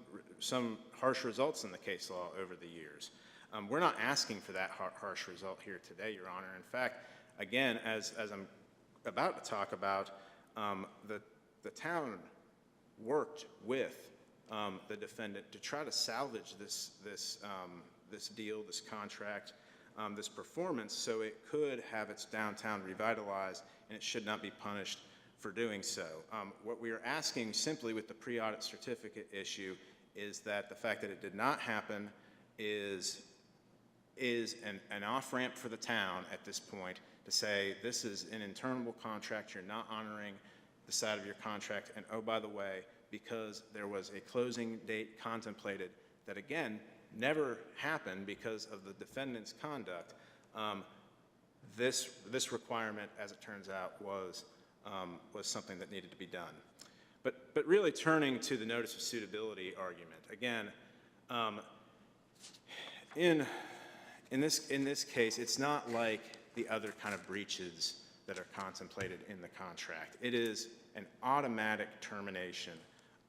harsh results in the case law over the years. We're not asking for that harsh result here today, Your Honor. In fact, again, as I'm about to talk about, the town worked with the defendant to try to salvage this deal, this contract, this performance, so it could have its downtown revitalized, and it should not be punished for doing so. What we are asking simply with the pre-audit certificate issue is that the fact that it did not happen is an off-ramp for the town at this point to say this is an interminable contract, you're not honoring the side of your contract, and oh, by the way, because there was a closing date contemplated that, again, never happened because of the defendant's conduct, this requirement, as it turns out, was something that needed to be done. But really turning to the notice of suitability argument, again, in this case, it's not like the other kind of breaches that are contemplated in the contract. It is an automatic termination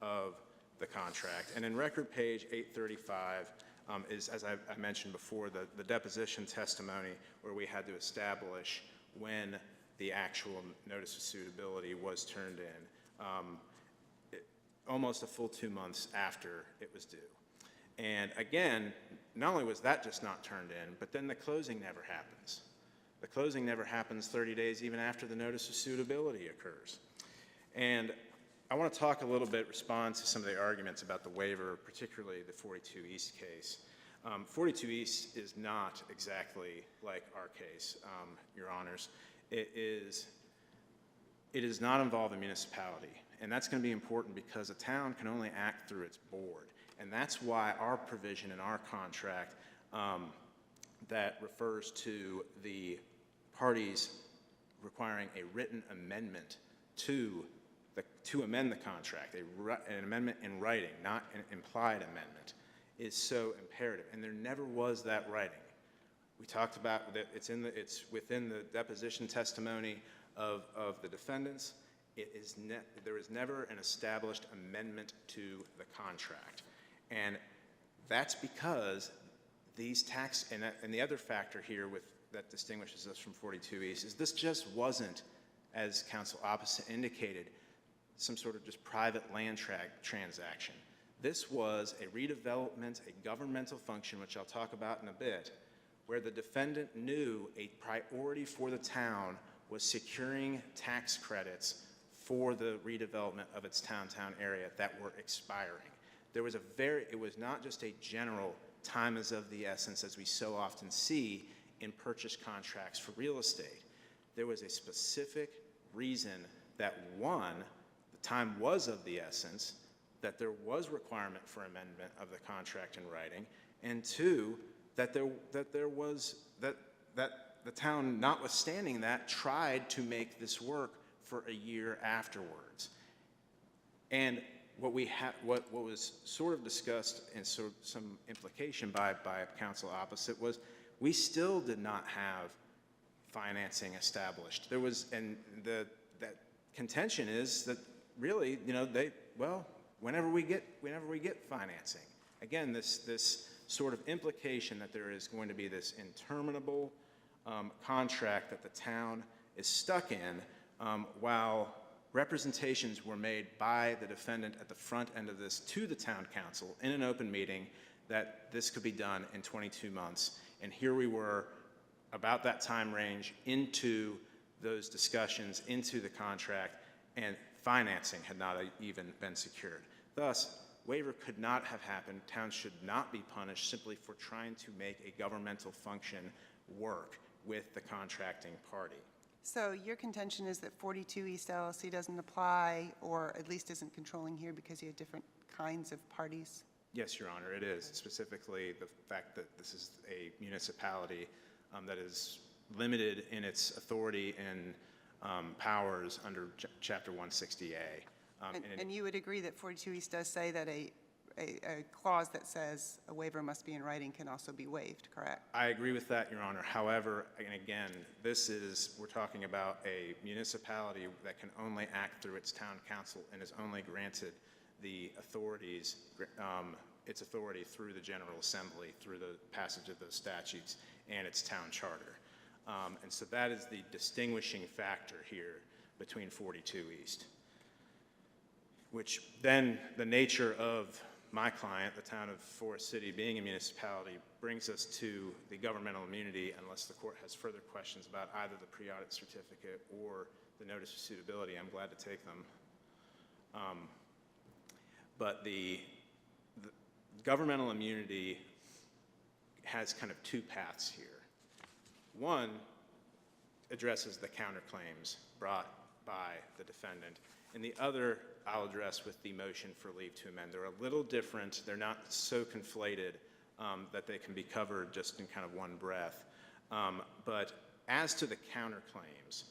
of the contract. And in record page 835 is, as I mentioned before, the deposition testimony where we had to establish when the actual notice of suitability was turned in, almost a full 2 months after it was due. And again, not only was that just not turned in, but then the closing never happens. The closing never happens 30 days even after the notice of suitability occurs. And I want to talk a little bit, respond to some of the arguments about the waiver, particularly the 42 East case. 42 East is not exactly like our case, Your Honors. It does not involve a municipality, and that's going to be important because a town can only act through its board. And that's why our provision in our contract that refers to the parties requiring a written amendment to amend the contract, an amendment in writing, not an implied amendment, is so imperative. And there never was that writing. We talked about that it's within the deposition testimony of the defendants. There is never an established amendment to the contract. And that's because these and the other factor here that distinguishes us from 42 East is this just wasn't, as counsel opposite indicated, some sort of just private land transaction. This was a redevelopment, a governmental function, which I'll talk about in a bit, where the defendant knew a priority for the town was securing tax credits for the redevelopment of its downtown area that were expiring. There was it was not just a general time is of the essence as we so often see in purchase contracts for real estate. There was a specific reason that one, the time was of the essence, that there was requirement for amendment of the contract in writing, and two, that the town, notwithstanding that, tried to make this work for a year afterwards. And what was sort of discussed and sort of some implication by counsel opposite was we still did not have financing established. There was, and that contention is that really, whenever we get financing, again, this sort of implication that there is going to be this interminable contract that the town is stuck in, while representations were made by the defendant at the front end of this to the town council in an open meeting that this could be done in 22 months. And here we were about that time range into those discussions, into the contract, and financing had not even been secured. Thus, waiver could not have happened. Towns should not be punished simply for trying to make a governmental function work with the contracting party. So your contention is that 42 East LLC doesn't apply, or at least isn't controlling here because you have different kinds of parties? Yes, Your Honor, it is. Specifically, the fact that this is a municipality that is limited in its authority and powers under Chapter 160A. And you would agree that 42 East does say that a clause that says a waiver must be in writing can also be waived, correct? I agree with that, Your Honor. However, and again, we're talking about a municipality that can only act through its town council and is only granted the authorities, its authority through the General Assembly, through the passage of those statutes and its town charter. And so that is the distinguishing factor here between 42 East, which then the nature of my client, the town of Forest City, being a municipality, brings us to the governmental immunity unless the court has further questions about either the pre-audit certificate or the notice of suitability. I'm glad to take them. But the governmental immunity has kind of two paths here. One addresses the counterclaims brought by the defendant, and the other I'll address with the motion for leave to amend. They're a little different. They're not so conflated that they can be covered just in kind of one breath. But as to the counterclaims,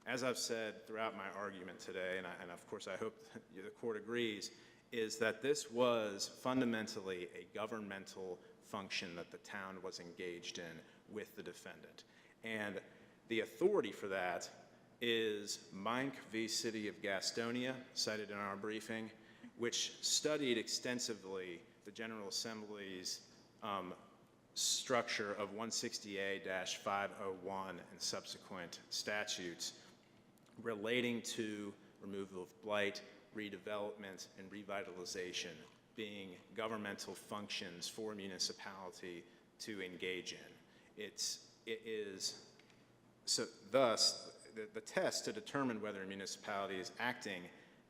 as I've said throughout my argument today, and of course I hope the court agrees, is that this was fundamentally a governmental function that the town was engaged in with the defendant. And the authority for that is Meinck v. City of Gastonia, cited in our briefing, which studied extensively the General Assembly's structure of 160A-501 and subsequent statutes relating to removal of blight, redevelopment, and revitalization being governmental functions for a municipality to engage in. So thus, the test to determine whether a municipality is acting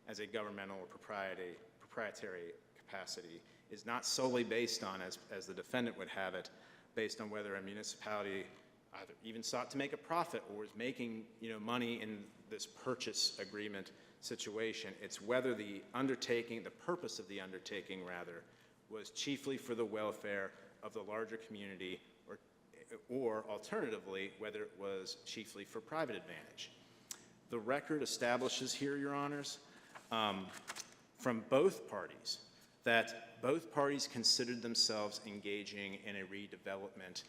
as a governmental or proprietary capacity is not solely based on, as the defendant would have it, based on whether a municipality either even sought to make a profit or was making money in this purchase agreement situation. It's whether the undertaking, the purpose of the undertaking rather, was chiefly for the welfare of the larger community, or alternatively, whether it was chiefly for private advantage. The record establishes here, Your Honors, from both parties, that both parties considered themselves engaging in a redevelopment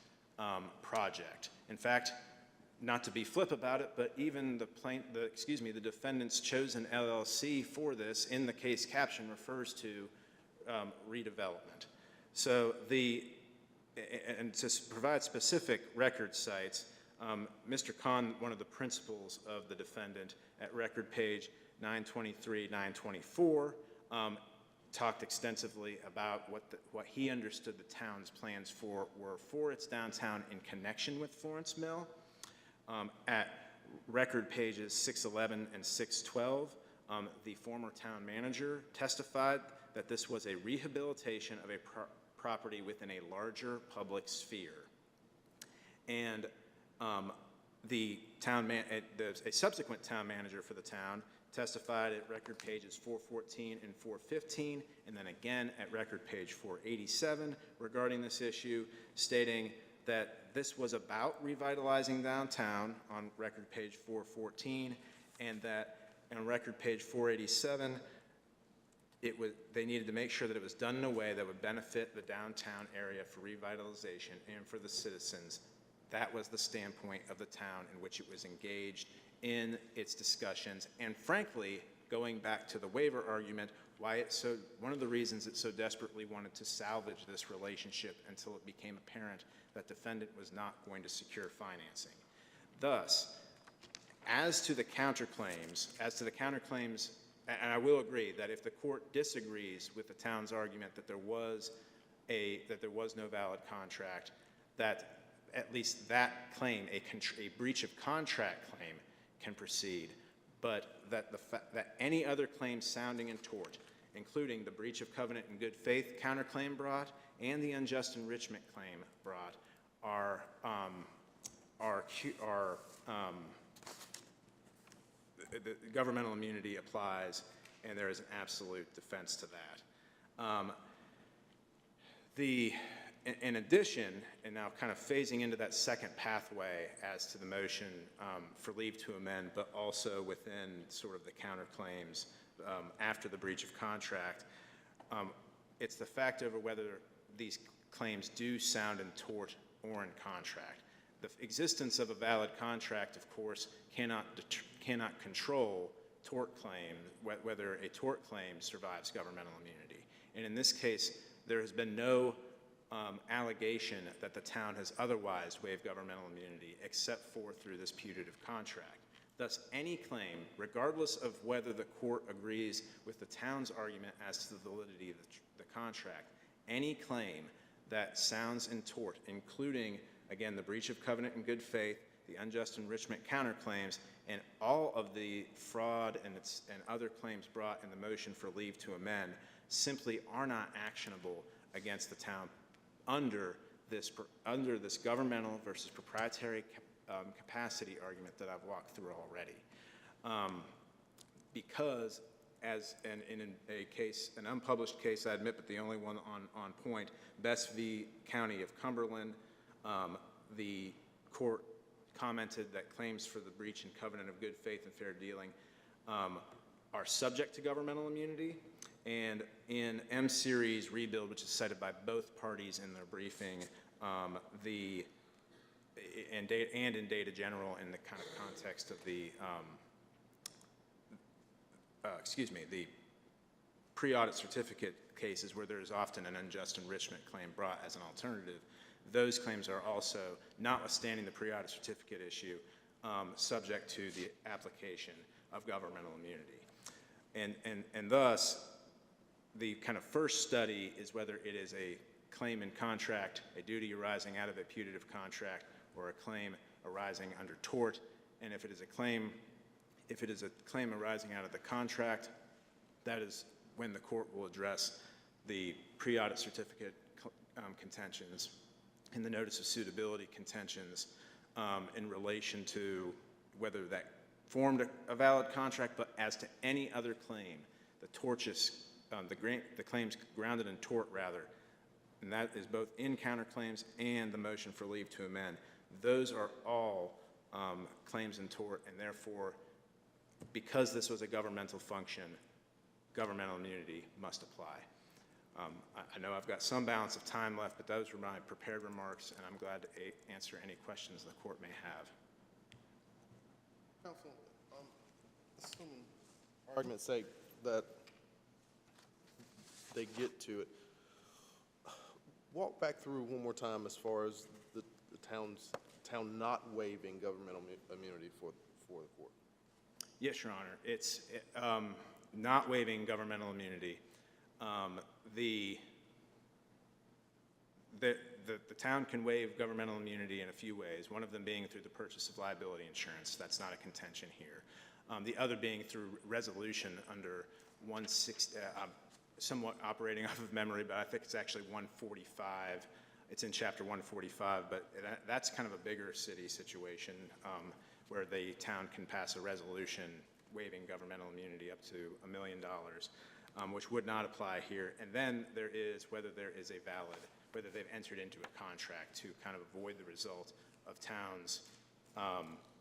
project. In fact, not to be flip about it, but even the defendant's chosen LLC for this in the case caption refers to redevelopment. So and to provide specific record sites, Mr. Kahn, one of the principals of the defendant, at record page 923, 924, talked extensively about what he understood the town's plans were for its downtown in connection with Florence Mill. At record pages 611 and 612, the former town manager testified that this was a rehabilitation of a property within a larger public sphere. And a subsequent town manager for the town testified at record pages 414 and 415, and then again at record page 487 regarding this issue, stating that this was about revitalizing downtown on record page 414, and that on record page 487, they needed to make sure that it was done in a way that would benefit the downtown area for revitalization and for the citizens. That was the standpoint of the town in which it was engaged in its discussions. And frankly, going back to the waiver argument, one of the reasons it so desperately wanted to salvage this relationship until it became apparent that defendant was not going to secure financing. Thus, as to the counterclaims, and I will agree that if the court disagrees with the town's argument that there was no valid contract, that at least that claim, a breach of contract claim, can proceed, but that any other claims sounding in tort, including the breach of covenant and good faith counterclaim brought and the unjust enrichment claim brought, the governmental immunity applies, and there is an absolute defense to that. In addition, and now kind of phasing into that second pathway as to the motion for leave to amend, but also within sort of the counterclaims after the breach of contract, it's the fact over whether these claims do sound in tort or in contract. The existence of a valid contract, of course, cannot control tort claim, whether a tort claim survives governmental immunity. And in this case, there has been no allegation that the town has otherwise waived governmental immunity except for through this putative contract. Thus, any claim, regardless of whether the court agrees with the town's argument as to the validity of the contract, any claim that sounds in tort, including, again, the breach of covenant and good faith, the unjust enrichment counterclaims, and all of the fraud and other claims brought in the motion for leave to amend, simply are not actionable against the town under this governmental versus proprietary capacity argument that I've walked through already. Because, as in a case, an unpublished case, I admit, but the only one on point, Best v. County of Cumberland, the court commented that claims for the breach and covenant of good faith and fair dealing are subject to governmental immunity. And in M-Series Rebuild, which is cited by both parties in their briefing, and in Data General in the kind of context of the, the pre-audit certificate cases where there is often an unjust enrichment claim brought as an alternative, those claims are also, notwithstanding the pre-audit certificate issue, subject to the application of governmental immunity. And thus, the kind of first study is whether it is a claim in contract, a duty arising out of a putative contract, or a claim arising under tort. And if it is a claim arising out of the contract, that is when the court will address the pre-audit certificate contentions and the notice of suitability contentions in relation to whether that formed a valid contract, but as to any other claim, the claims grounded in tort, rather, and that is both in counterclaims and the motion for leave to amend. Those are all claims in tort, and therefore, because this was a governmental function, governmental immunity must apply. I know I've got some balance of time left, but those were my prepared remarks, and I'm glad to answer any questions the court may have. Counsel, assuming argument's sake that they get to it, walk back through one more time as far as the town not waiving governmental immunity for the court. Yes, Your Honor. It's not waiving governmental immunity. the town can waive governmental immunity in a few ways, one of them being through the purchase of liability insurance. That's not a contention here. The other being through resolution under 160, somewhat operating off of memory, but I think it's actually 145. It's in chapter 145, but that's kind of a bigger city situation where the town can pass a resolution waiving governmental immunity up to $1 million, which would not apply here. And then there is whether there is a valid, whether they've entered into a contract to kind of avoid the result of towns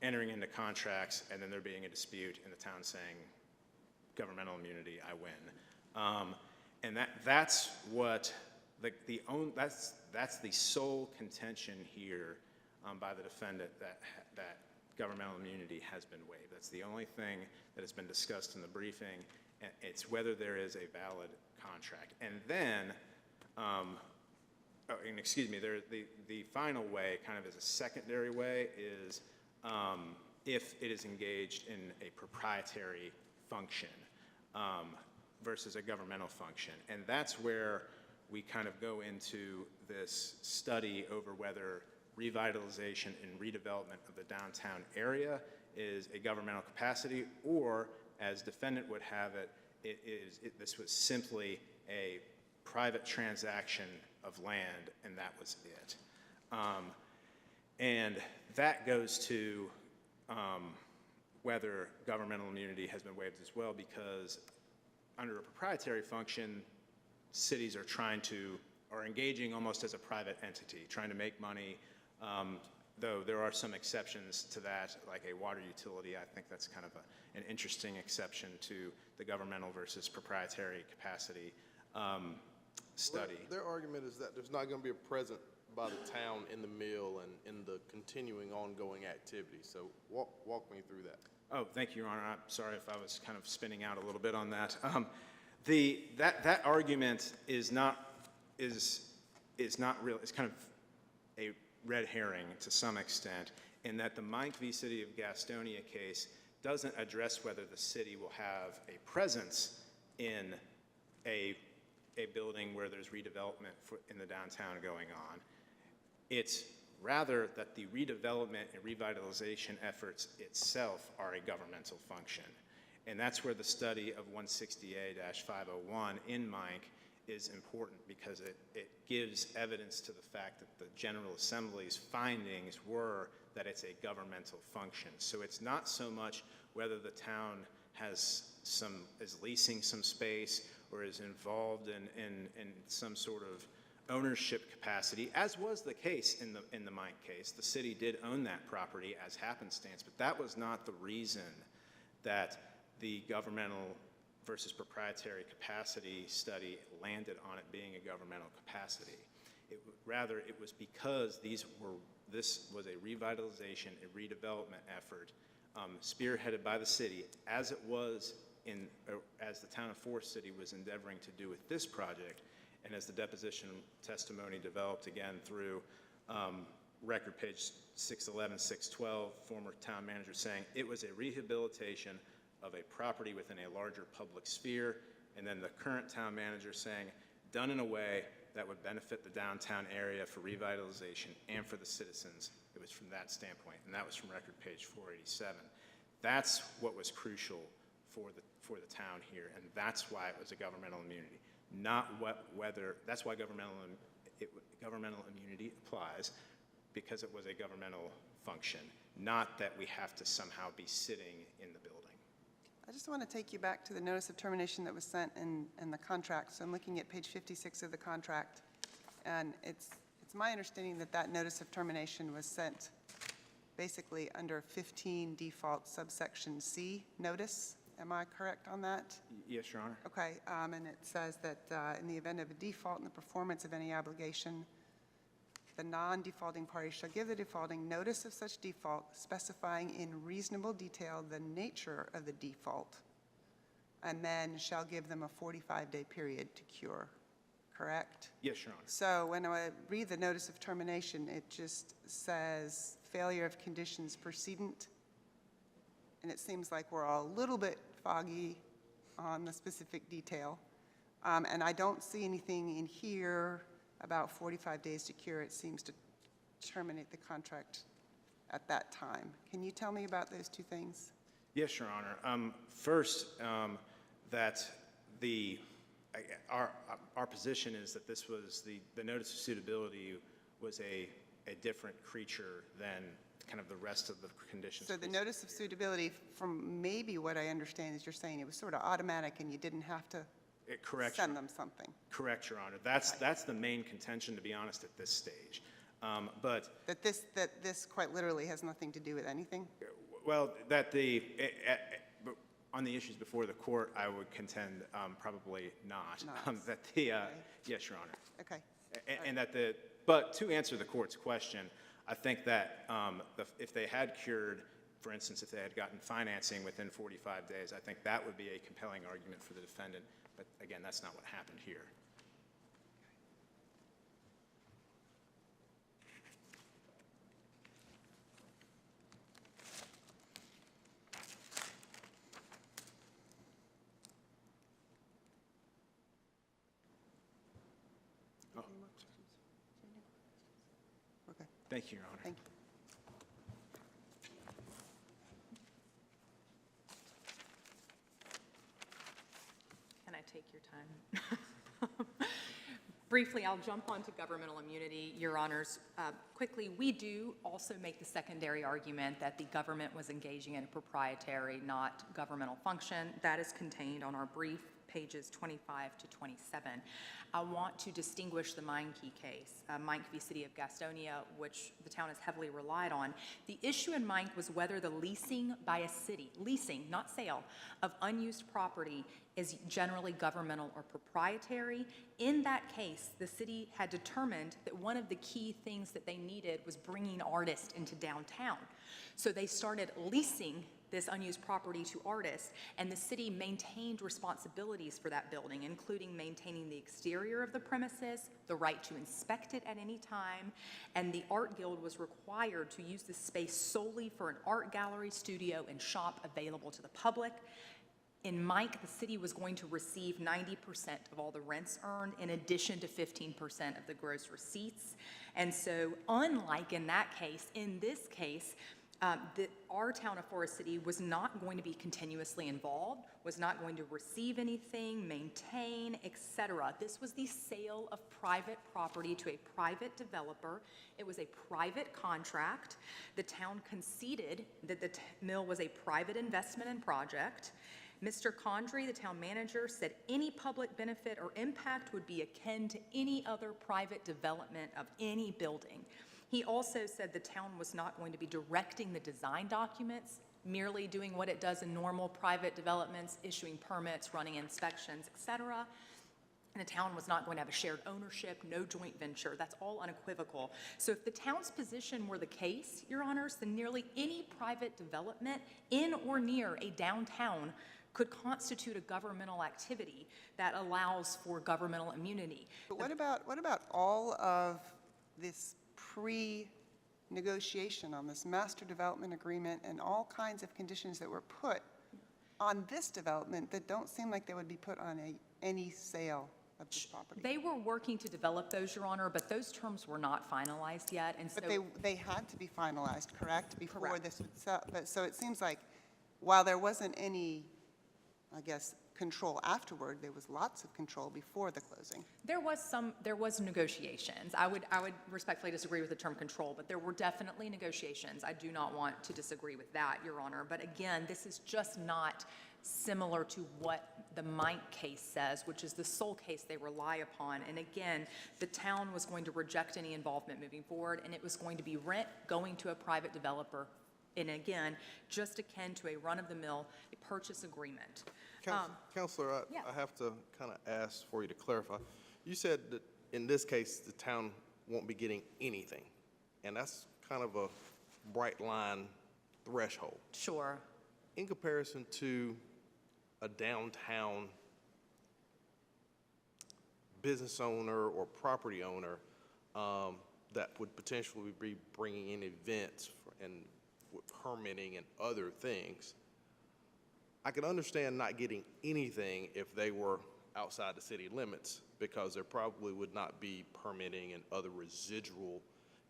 entering into contracts and then there being a dispute and the town saying governmental immunity, I win. And that's what that's the sole contention here by the defendant that governmental immunity has been waived. That's the only thing that has been discussed in the briefing. It's whether there is a valid contract. And then, and excuse me, the final way, kind of as a secondary way, is if it is engaged in a proprietary function versus a governmental function. And that's where we kind of go into this study over whether revitalization and redevelopment of the downtown area is a governmental capacity, or as defendant would have it, this was simply a private transaction of land, and that was it. And that goes to whether governmental immunity has been waived as well, because under a proprietary function, cities are engaging almost as a private entity, trying to make money, though there are some exceptions to that, like a water utility. I think that's kind of an interesting exception to the governmental versus proprietary capacity study. Their argument is that there's not going to be a present by the town in the mill and in the continuing ongoing activity. So walk me through that. Oh, thank you, Your Honor. I'm sorry if I was kind of spinning out a little bit on that. That argument is not real. It's kind of a red herring to some extent, in that the Mike v. City of Gastonia case doesn't address whether the city will have a presence in a building where there's redevelopment in the downtown going on. It's rather that the redevelopment and revitalization efforts itself are a governmental function. And that's where the study of 160A-501 in Mike is important, because it gives evidence to the fact that the General Assembly's findings were that it's a governmental function. So it's not so much whether the town is leasing some space or is involved in some sort of ownership capacity, as was the case in the Mike case. The city did own that property as happenstance, but that was not the reason that the governmental versus proprietary capacity study landed on it being a governmental capacity. Rather, it was because this was a revitalization, a redevelopment effort spearheaded by the city, as it was as the town of Forest City was endeavoring to do with this project, and as the deposition testimony developed again through record page 611, 612, former town manager saying it was a rehabilitation of a property within a larger public sphere, and then the current town manager saying done in a way that would benefit the downtown area for revitalization and for the citizens. It was from that standpoint, and that was from record page 487. That's what was crucial for the town here, and that's why it was a governmental immunity. That's why governmental immunity applies, because it was a governmental function, not that we have to somehow be sitting in the building. I just want to take you back to the notice of termination that was sent in the contract. So I'm looking at page 56 of the contract, and it's my understanding that that notice of termination was sent basically under 15 default subsection C notice. Am I correct on that? Yes, Your Honor. Okay, and it says that in the event of a default in the performance of any obligation, the non-defaulting party shall give the defaulting notice of such default, specifying in reasonable detail the nature of the default, and then shall give them a 45-day period to cure, correct? Yes, Your Honor. So when I read the notice of termination, it just says failure of conditions precedent, and it seems like we're all a little bit foggy on the specific detail. And I don't see anything in here about 45 days to cure, it seems to terminate the contract at that time. Can you tell me about those two things? Yes, Your Honor. First, that our position is that this was the notice of suitability was a different creature than kind of the rest of the conditions. So the notice of suitability, from maybe what I understand is you're saying it was sort of automatic and you didn't have to Correct. send them something. Correct, Your Honor. That's the main contention, to be honest, at this stage. But That this quite literally has nothing to do with anything? well, on the issues before the court, I would contend probably not. Not. That yes, Your Honor. Okay. And but to answer the court's question, I think that if they had cured, for instance, if they had gotten financing within 45 days, I think that would be a compelling argument for the defendant. But again, that's not what happened here. Any more questions? Okay, Thank you, Your Honor. thank you. Can I take your time? Briefly, I'll jump onto governmental immunity, Your Honors. Quickly, we do also make the secondary argument that the government was engaging in a proprietary, not governmental function. That is contained on our brief, pages 25 to 27. I want to distinguish the Meinke case, Meinke v. City of Gastonia, which the town has heavily relied on. The issue in Meinke was whether the leasing by a city, leasing, not sale, of unused property is generally governmental or proprietary. In that case, the city had determined that one of the key things that they needed was bringing artists into downtown. So they started leasing this unused property to artists, and the city maintained responsibilities for that building, including maintaining the exterior of the premises, the right to inspect it at any time, and the art guild was required to use the space solely for an art gallery, studio, and shop available to the public. In Mike, the city was going to receive 90% of all the rents earned, in addition to 15% of the gross receipts. And so, unlike in that case, in this case, our town of Forest City was not going to be continuously involved, was not going to receive anything, maintain, etc. This was the sale of private property to a private developer. It was a private contract. The town conceded that the mill was a private investment and project. Mr. Condrey, the town manager, said any public benefit or impact would be akin to any other private development of any building. He also said the town was not going to be directing the design documents, merely doing what it does in normal private developments, issuing permits, running inspections, etc. And the town was not going to have a shared ownership, no joint venture. That's all unequivocal. So if the town's position were the case, Your Honors, then nearly any private development in or near a downtown could constitute a governmental activity that allows for governmental immunity. But what about all of this pre-negotiation on this master development agreement and all kinds of conditions that were put on this development that don't seem like they would be put on any sale of this property? They were working to develop those, Your Honor, but those terms were not finalized yet, and so... But they had to be finalized, correct? Before Correct. this would sell. But so it seems like while there wasn't any, I guess, control afterward, there was lots of control before the closing. There was negotiations. I would respectfully disagree with the term control, but there were definitely negotiations. I do not want to disagree with that, Your Honor. But again, this is just not similar to what the Mike case says, which is the sole case they rely upon. And again, the town was going to reject any involvement moving forward, and it was going to be rent going to a private developer. And again, just akin to a run-of-the-mill purchase agreement. Counselor, yeah. I have to kind of ask for you to clarify. You said that in this case, the town won't be getting anything, and that's kind of a bright line threshold. Sure. In comparison to a downtown business owner or property owner that would potentially be bringing in events and with permitting and other things, I could understand not getting anything if they were outside the city limits because there probably would not be permitting and other residual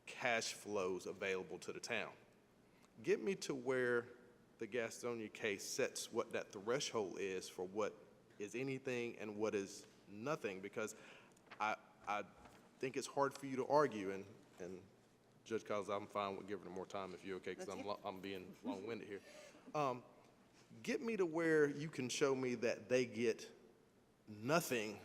cash flows available to the town. Get me to where the Gastonia case sets what that threshold is for what is anything and what is nothing, because I think it's hard for you to argue, and Judge Collins, I'm fine with giving her more time if you're okay, because I'm being long-winded here. Get me to where you can show me that they get nothing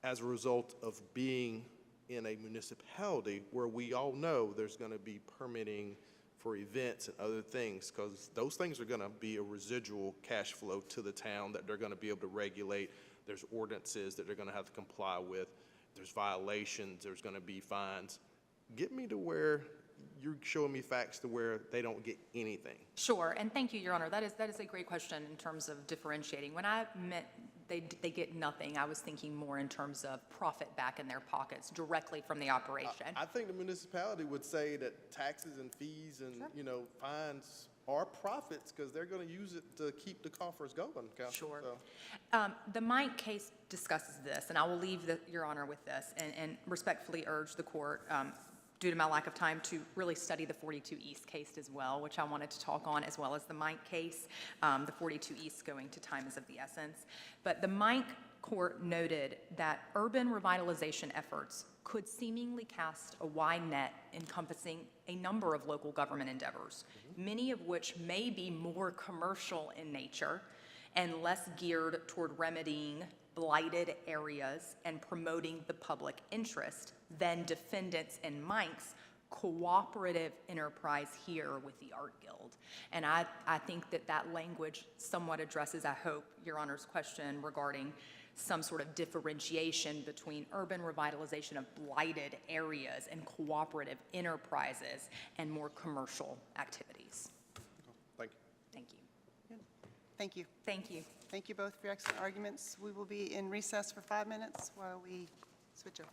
as a result of being in a municipality where we all know there's going to be permitting for events and other things, because those things are going to be a residual cash flow to the town that they're going to be able to regulate. There's ordinances that they're going to have to comply with. There's violations. There's going to be fines. Get me to where you're showing me facts to where they don't get anything. Sure, and thank you, Your Honor. That is a great question in terms of differentiating. When I meant they get nothing, I was thinking more in terms of profit back in their pockets directly from the operation. I think the municipality would say that taxes and fees and, fines are profits because they're going to use it to keep the coffers going, Counsel. Sure. So. The Mike case discusses this, and I will leave Your Honor with this and respectfully urge the court, due to my lack of time, to really study the 42 East case as well, which I wanted to talk on, as well as the Mike case, the 42 East going to time is of the essence. But the Mike court noted that urban revitalization efforts could seemingly cast a wide net encompassing a number of local government endeavors, many of which may be more commercial in nature and less geared toward remedying blighted areas and promoting the public interest than defendants in Mike's cooperative enterprise here with the Art Guild. And I think that language somewhat addresses, I hope, Your Honor's question regarding some sort of differentiation between urban revitalization of blighted areas and cooperative enterprises and more commercial activities. Thank you. Thank you. Thank you. Thank you. Thank you both for your excellent arguments. We will be in recess for 5 minutes while we switch over.